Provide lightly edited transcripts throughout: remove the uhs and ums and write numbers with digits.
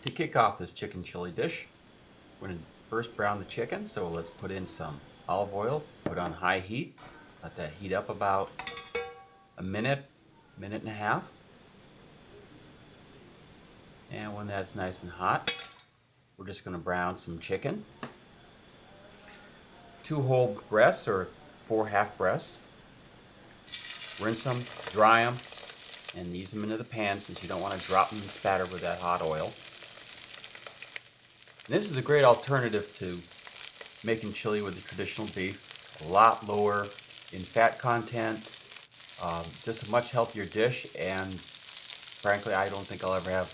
To kick off this chicken chili dish, we're going to first brown the chicken, so let's put in some olive oil, put on high heat, let that heat up about a minute, minute and a half. And when that's nice and hot, we're just going to brown some chicken. 2 whole breasts or 4 half breasts. Rinse them, dry them, and ease them into the pan since you don't want to drop them and spatter with that hot oil. And this is a great alternative to making chili with the traditional beef. A lot lower in fat content, just a much healthier dish, and frankly I don't think I'll ever have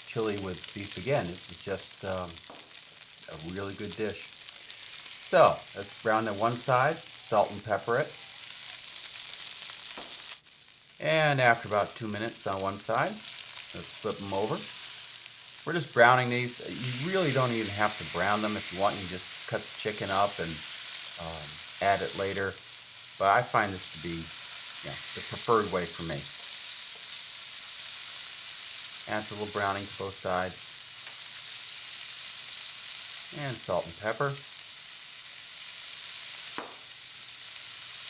chili with beef again. This is just a really good dish. So let's brown that one side, salt and pepper it. And after about 2 minutes on one side, let's flip them over. We're just browning these. You really don't even have to brown them. If you want, you can just cut the chicken up and add it later. But I find this to be the preferred way for me. Adds a little browning to both sides. And salt and pepper.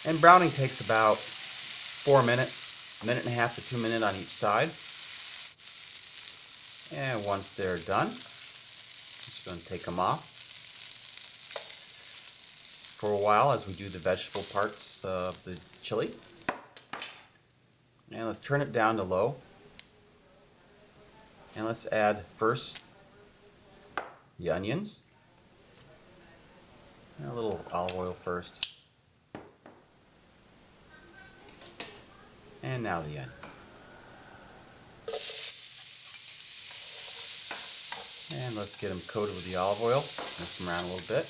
And browning takes about 4 minutes, a minute and a half to 2 minutes on each side. And once they're done, I'm just going to take them off for a while as we do the vegetable parts of the chili. And let's turn it down to low. And let's add first the onions. And a little olive oil first. And now the onions. And let's get them coated with the olive oil. Mix them around a little bit.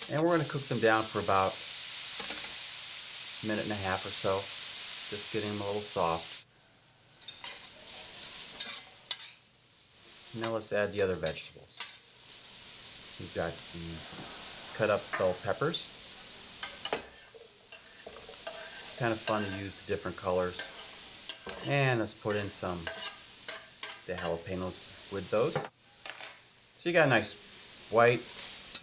And we're going to cook them down for about a minute and a half or so. Just getting them a little soft. Now let's add the other vegetables. We've got the cut up bell peppers. It's kind of fun to use the different colors. And let's put in some the jalapenos with those. So you got a nice white,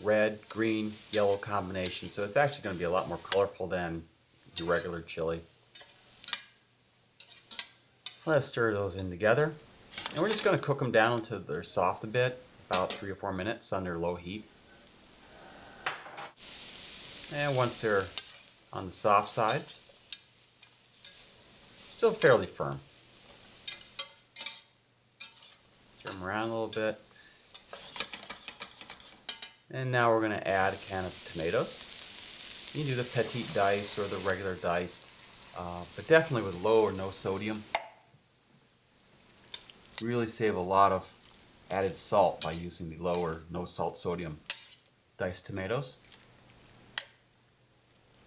red, green, yellow combination. So it's actually going to be a lot more colorful than your regular chili. Let's stir those in together. And we're just going to cook them down until they're soft a bit, about 3 or 4 minutes under low heat. And once they're on the soft side, still fairly firm, stir them around a little bit. And now we're going to add a can of tomatoes. You can do the petite dice or the regular diced, but definitely with low or no sodium. Really save a lot of added salt by using the low or no salt sodium diced tomatoes.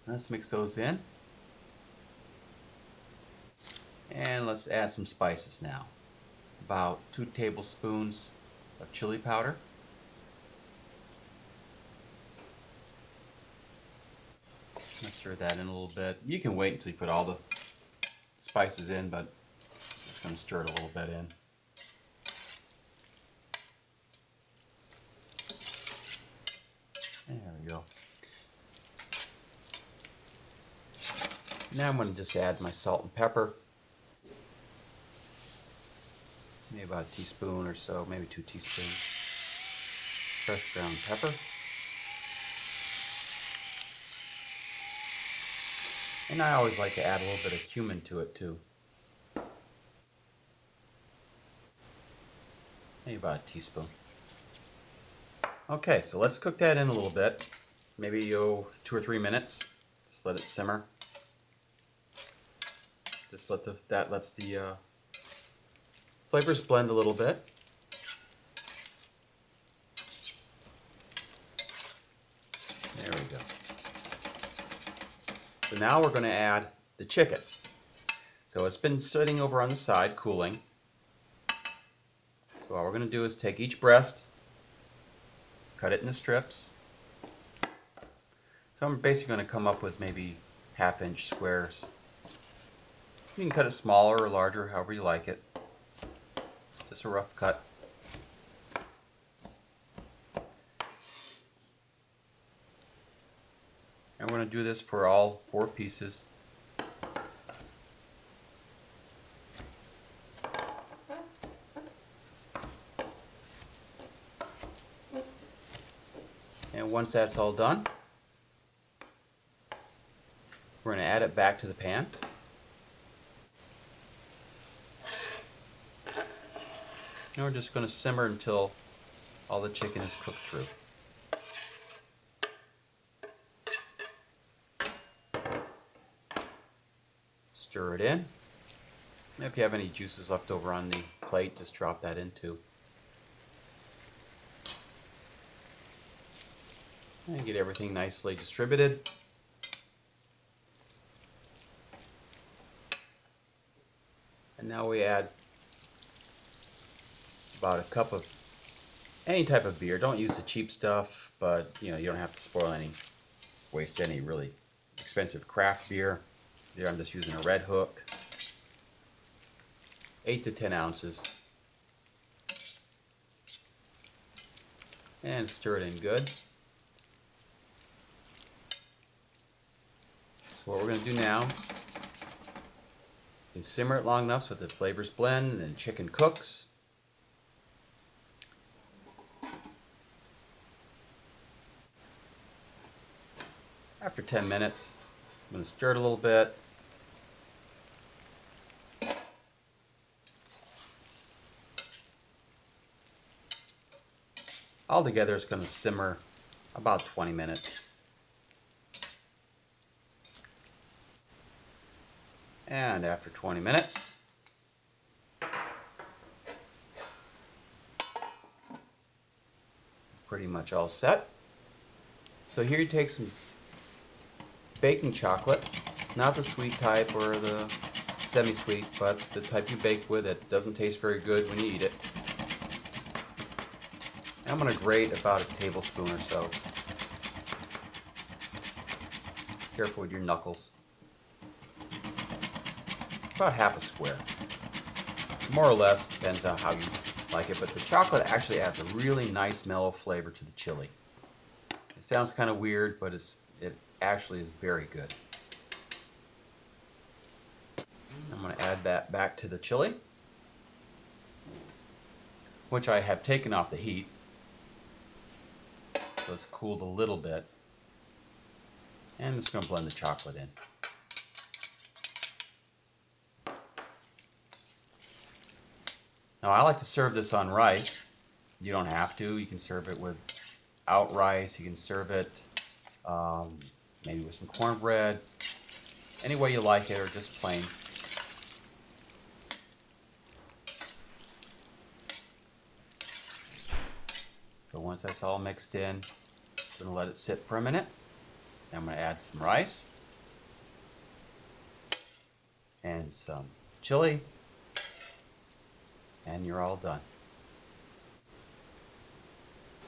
Let's mix those in. And let's add some spices now. About 2 tablespoons of chili powder. Let's stir that in a little bit. You can wait until you put all the spices in, but I'm just going to stir it a little bit in. There we go. Now I'm going to just add my salt and pepper. Maybe about a teaspoon or so, maybe 2 teaspoons. Fresh ground pepper. And I always like to add a little bit of cumin to it too. Maybe about a teaspoon. Okay, so let's cook that in a little bit. Maybe 2 or 3 minutes. Just let it simmer. Just that lets the flavors blend a little bit. There we go. So now we're going to add the chicken. So it's been sitting over on the side, cooling. So what we're going to do is take each breast, cut it into strips. So I'm basically going to come up with maybe 1/2 inch squares. You can cut it smaller or larger, however you like it. Just a rough cut. And we're going to do this for all 4 pieces. And once that's all done, we're going to add it back to the pan. And we're just going to simmer until all the chicken is cooked through. Stir it in. And if you have any juices left over on the plate, just drop that in too. And get everything nicely distributed. And now we add about a cup of any type of beer. Don't use the cheap stuff, but you don't have to waste any really expensive craft beer. Here I'm just using a Red Hook. 8 to 10 ounces. And stir it in good. So what we're going to do now is simmer it long enough so that the flavors blend and then chicken cooks. After 10 minutes, I'm going to stir it a little bit. Altogether, it's going to simmer about 20 minutes. And after 20 minutes, pretty much all set. So here you take some baking chocolate, not the sweet type or the semi-sweet, but the type you bake with that doesn't taste very good when you eat it. And I'm going to grate about a tablespoon or so. Careful with your knuckles. About half a square. More or less, depends on how you like it, but the chocolate actually adds a really nice mellow flavor to the chili. It sounds kind of weird, but it actually is very good. I'm going to add that back to the chili, which I have taken off the heat, so it's cooled a little bit. And I'm just going to blend the chocolate in. Now I like to serve this on rice. You don't have to. You can serve it without rice. You can serve it maybe with some cornbread. Any way you like it, or just plain. So once that's all mixed in, I'm going to let it sit for a minute. I'm going to add some rice and some chili. And you're all done.